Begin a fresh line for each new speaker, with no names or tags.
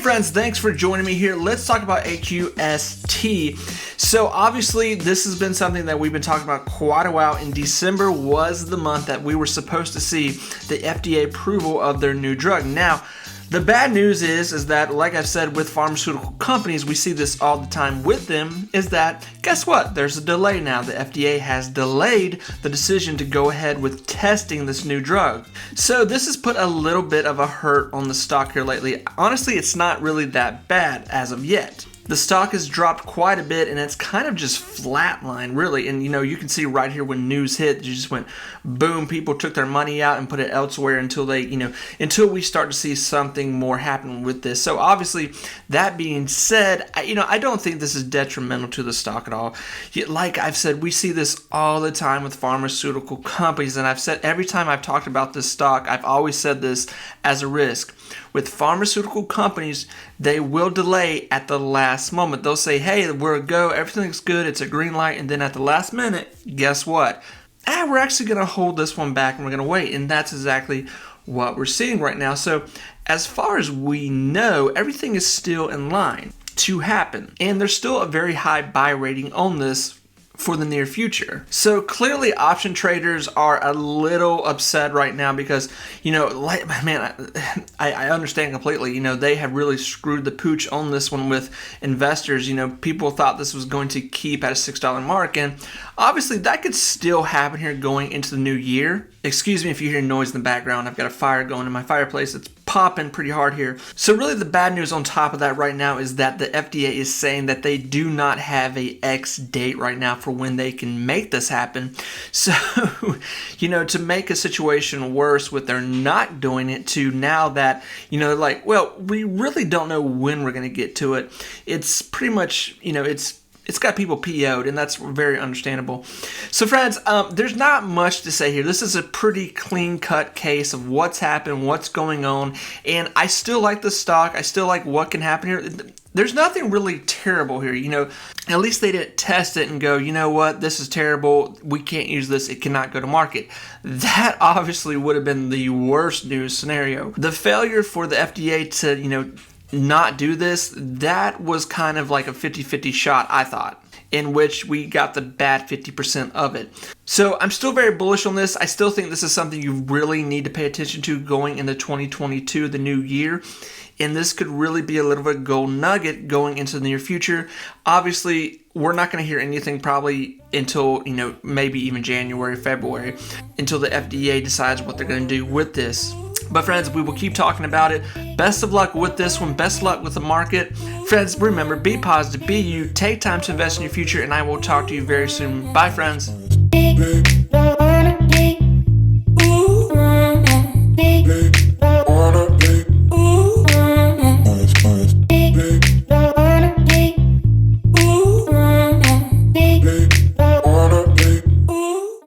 friends, thanks for joining me here. Let's talk about Aqst. So obviously this has been something that we've been talking about quite a while, and December was the month that we were supposed to see the FDA approval of their new drug. Now, the bad news is that, like I've said with pharmaceutical companies, we see this all the time with them, is that, guess what? There's a delay now. The FDA has delayed the decision to go ahead with testing this new drug. So this has put a little bit of a hurt on the stock here lately. Honestly, it's not really that bad as of yet. The stock has dropped quite a bit, and it's kind of just flatlined, really. And you can see right here when news hit, it just went boom. People took their money out and put it elsewhere until until we start to see something more happen with this. So obviously, that being said, I don't think this is detrimental to the stock at all. Like I've said, we see this all the time with pharmaceutical companies, and I've said every time I've talked about this stock, I've always said this as a risk. With pharmaceutical companies, they will delay at the last moment. They'll say, hey, we're a go, everything's good, it's a green light, and then at the last minute, guess what? We're actually going to hold this one back and we're going to wait. And that's exactly what we're seeing right now. So as far as we know, everything is still in line to happen. And there's still a very high buy rating on this for the near future. So clearly option traders are a little upset right now because, I understand completely. They have really screwed the pooch on this one with investors. People thought this was going to keep at a $6 mark, and obviously that could still happen here going into the new year. Excuse me if you hear noise in the background. I've got a fire going in my fireplace. It's popping pretty hard here. So really the bad news on top of that right now is that the FDA is saying that they do not have a X date right now for when they can make this happen. So, to make a situation worse with their not doing it to now that, they're like, well, we really don't know when we're going to get to it. It's pretty much, it's got people PO'd, and that's very understandable. So friends, there's not much to say here. This is a pretty clean-cut case of what's happened, what's going on, and I still like the stock. I still like what can happen here. There's nothing really terrible here. At least they didn't test it and go, you know what, this is terrible. We can't use this. It cannot go to market. That obviously would have been the worst news scenario. The failure for the FDA to, not do this, that was kind of like a 50-50 shot, I thought, in which we got the bad 50% of it. So I'm still very bullish on this. I still think this is something you really need to pay attention to going into 2022, the new year. And this could really be a little bit of a gold nugget going into the near future. Obviously, we're not going to hear anything probably until, maybe even January, February, until the FDA decides what they're going to do with this. But friends, we will keep talking about it. Best of luck with this one. Best of luck with the market. Friends, remember, be positive, be you, take time to invest in your future, and I will talk to you very soon. Bye, friends.